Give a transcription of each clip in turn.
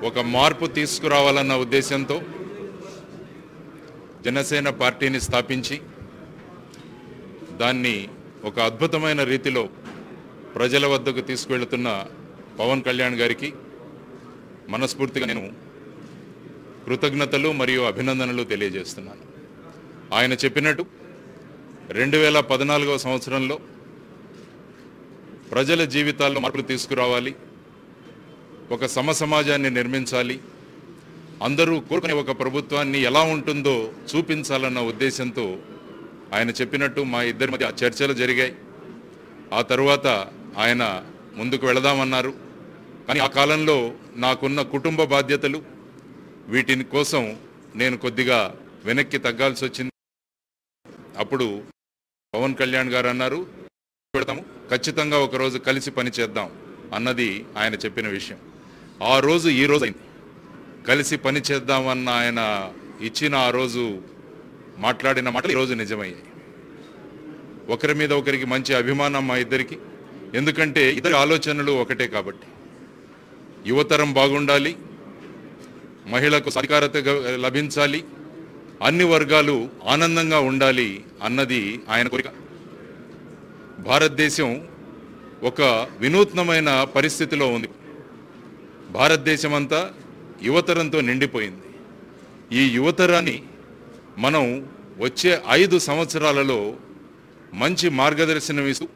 ఒక మార్పు తీసుకురావాలన్న ఉద్దేశంతో జనసేన పార్టీని స్థాపించి దాన్ని ఒక అద్భుతమైన రీతిలో ప్రజల వద్దకు తీసుకువెళ్తున్న పవన్ కళ్యాణ్ గారికి మనస్ఫూర్తిగా నేను కృతజ్ఞతలు మరియు అభినందనలు తెలియజేస్తున్నాను. ఆయన చెప్పినట్టు 2014వ సంవత్సరంలో ప్రజల జీవితాల్లో మార్పులు తీసుకురావాలి, ఒక సమసమాజాన్ని నిర్మించాలి, అందరూ కోరుకునే ఒక ప్రభుత్వాన్ని ఎలా ఉంటుందో చూపించాలన్న ఉద్దేశంతో ఆయన చెప్పినట్టు మా ఇద్దరి మధ్య చర్చలు జరిగాయి. ఆ తరువాత ఆయన ముందుకు వెళదామన్నారు. కానీ ఆ కాలంలో నాకున్న కుటుంబ బాధ్యతలు వీటిని కోసం నేను కొద్దిగా వెనక్కి తగ్గాల్సి వచ్చింది. అప్పుడు పవన్ కళ్యాణ్ గారు అన్నారు, పెడతాము, ఖచ్చితంగా ఒకరోజు కలిసి పని చేద్దాం అన్నది ఆయన చెప్పిన విషయం. ఆ రోజు ఈ రోజు అయింది. కలిసి పని చేద్దామన్న ఆయన ఇచ్చిన ఆ రోజు మాట్లాడిన మాటలు ఈరోజు నిజమయ్యాయి. ఒకరి మీద ఒకరికి మంచి అభిమానం మా ఇద్దరికి. ఎందుకంటే ఇద్దరి ఆలోచనలు ఒకటే కాబట్టి. యువతరం బాగుండాలి, మహిళలకు సాధికారత లభించాలి, అన్ని వర్గాలు ఆనందంగా ఉండాలి అన్నది ఆయన కోరిక. భారతదేశం ఒక వినూత్నమైన పరిస్థితిలో ఉంది. భారతదేశం అంతా యువతరంతో నిండిపోయింది. ఈ యువతరాన్ని మనం వచ్చే 5 సంవత్సరాలలో మంచి మార్గదర్శనం ఇస్తూ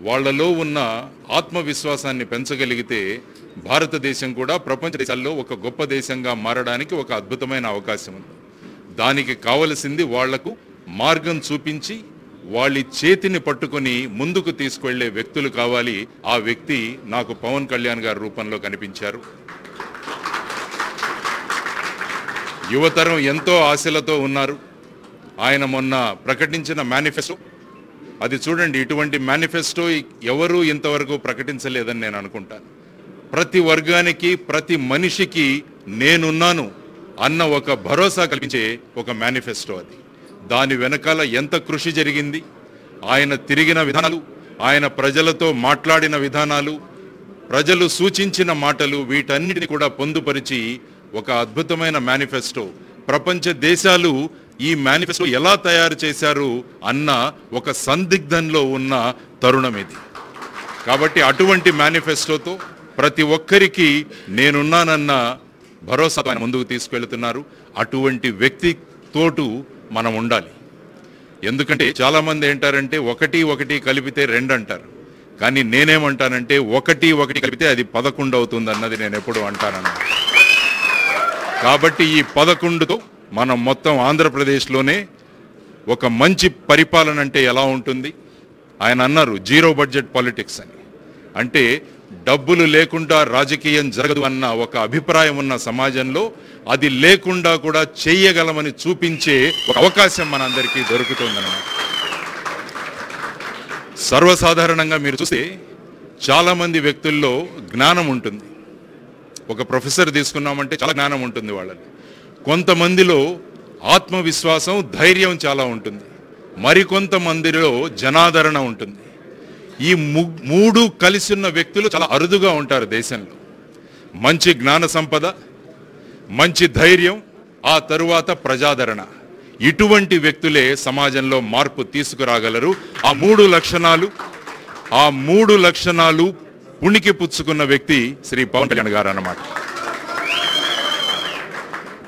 వాళ్లలో ఉన్న ఆత్మవిశ్వాసాన్ని పెంచగలిగితే భారతదేశం కూడా ప్రపంచ దేశాల్లో ఒక గొప్ప దేశంగా మారడానికి ఒక అద్భుతమైన అవకాశం ఉంది. దానికి కావలసింది వాళ్లకు మార్గం చూపించి వాళ్ళ చేతిని పట్టుకొని ముందుకు తీసుకువెళ్లే వ్యక్తులు కావాలి. ఆ వ్యక్తి నాకు పవన్ కళ్యాణ్ గారి రూపంలో కనిపించారు. యువతరం ఎంతో ఆశలతో ఉన్నారు. ఆయన మొన్న ప్రకటించిన మేనిఫెస్టో, అది చూడండి, ఇటువంటి మేనిఫెస్టో ఎవరూ ఇంతవరకు ప్రకటించలేదని నేను అనుకుంటాను. ప్రతి వర్గానికి, ప్రతి మనిషికి నేనున్నాను అన్న ఒక భరోసా కల్పించే ఒక మేనిఫెస్టో అది. దాని వెనకాల ఎంత కృషి జరిగింది, ఆయన తిరిగిన విధానాలు, ఆయన ప్రజలతో మాట్లాడిన విధానాలు, ప్రజలు సూచించిన మాటలు, వీటన్నిటిని కూడా పొందుపరిచి ఒక అద్భుతమైన మేనిఫెస్టో. ప్రపంచ దేశాలు ఈ మేనిఫెస్టో ఎలా తయారు చేశారు అన్న ఒక సందిగ్ధంలో ఉన్న తరుణం ఇది. కాబట్టి అటువంటి మేనిఫెస్టోతో ప్రతి ఒక్కరికి నేనున్నానన్న భరోసా ఆయన ముందుకు తీసుకెళ్తున్నారు. అటువంటి వ్యక్తితోటు మనం ఉండాలి. ఎందుకంటే చాలామంది ఏంటారంటే 1 1 కలిపితే 2 అంటారు. కానీ నేనేమంటానంటే 1 1 కలిపితే అది 11 అవుతుంది అన్నది నేను ఎప్పుడు అంటానన్న. కాబట్టి ఈ 11తో మనం మొత్తం ఆంధ్రప్రదేశ్లోనే ఒక మంచి పరిపాలన అంటే ఎలా ఉంటుంది. ఆయన అన్నారు 0 బడ్జెట్ పాలిటిక్స్ అని. అంటే డబ్బులు లేకుండా రాజకీయం జరగదు అన్న ఒక అభిప్రాయం ఉన్న సమాజంలో అది లేకుండా కూడా చేయగలమని చూపించే ఒక అవకాశం మనందరికీ దొరుకుతుందన్నమాట. సర్వసాధారణంగా మీరు చూస్తే చాలామంది వ్యక్తుల్లో జ్ఞానం ఉంటుంది. ఒక ప్రొఫెసర్ తీసుకున్నామంటే చాలా జ్ఞానం ఉంటుంది వాళ్ళని. కొంతమందిలో ఆత్మవిశ్వాసం, ధైర్యం చాలా ఉంటుంది. మరికొంతమందిలో జనాదరణ ఉంటుంది. ఈ 3 కలిసి ఉన్న వ్యక్తులు చాలా అరుదుగా ఉంటారు దేశంలో. మంచి జ్ఞాన సంపద, మంచి ధైర్యం, ఆ తరువాత ప్రజాదరణ. ఇటువంటి వ్యక్తులే సమాజంలో మార్పు తీసుకురాగలరు. ఆ 3 లక్షణాలు పుణికి పుచ్చుకున్న వ్యక్తి శ్రీ పవన్ కళ్యాణ్ గారు అన్నమాట.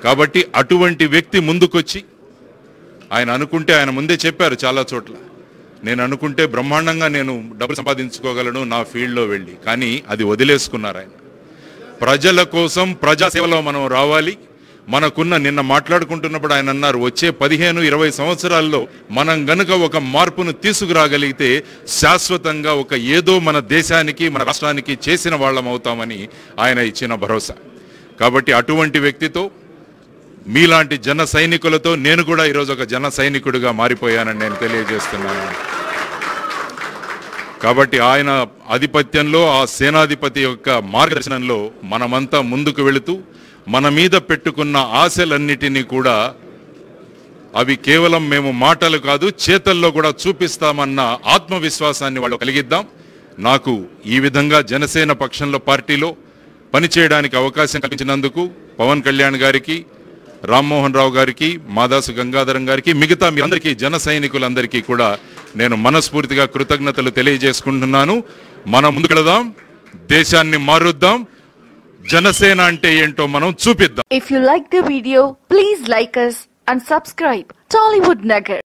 కాబట్టి అటువంటి వ్యక్తి ముందుకొచ్చి ఆయన అనుకుంటే, ఆయన ముందే చెప్పారు చాలా చోట్ల, నేను అనుకుంటే బ్రహ్మాండంగా నేను డబ్బులు సంపాదించుకోగలను నా ఫీల్డ్లో వెళ్ళి. కానీ అది వదిలేసుకున్నారు ఆయన. ప్రజల కోసం ప్రజాసేవలో మనం రావాలి. మనకున్న, నిన్న మాట్లాడుకుంటున్నప్పుడు ఆయన అన్నారు, వచ్చే 15-20 సంవత్సరాల్లో మనం గనుక ఒక మార్పును తీసుకురాగలిగితే శాశ్వతంగా ఒక ఏదో మన దేశానికి, మన రాష్ట్రానికి చేసిన వాళ్ళం అవుతామని ఆయన ఇచ్చిన భరోసా. కాబట్టి అటువంటి వ్యక్తితో, మీలాంటి జన సైనికులతో నేను కూడా ఈరోజు ఒక జన సైనికుడిగా మారిపోయానని నేను తెలియజేస్తున్నాను. కాబట్టి ఆయన ఆధిపత్యంలో, ఆ సేనాధిపతి యొక్క మార్గదర్శనంలో మనమంతా ముందుకు వెళుతూ మన మీద పెట్టుకున్న ఆశలన్నిటినీ కూడా అవి కేవలం మేము మాటలు కాదు చేతల్లో కూడా చూపిస్తామన్న ఆత్మవిశ్వాసాన్ని వాళ్ళు కలిగిద్దాం. నాకు ఈ విధంగా జనసేన పక్షంలో పార్టీలో పనిచేయడానికి అవకాశం కల్పించినందుకు పవన్ కళ్యాణ్ గారికి, రామ్మోహన్ రావు గారికి, మాదాసు గంగాధరం గారికి, మిగతా మీ అందరికీ, జన సైనికులందరికీ కూడా నేను మనస్ఫూర్తిగా కృతజ్ఞతలు తెలియజేసుకుంటున్నాను. మనం ముందుకెళదాం, దేశాన్ని మారుద్దాం, జనసేన అంటే ఏంటో మనం చూపిద్దాం. If you like the video, please like us and subscribe Tollywood Nagar.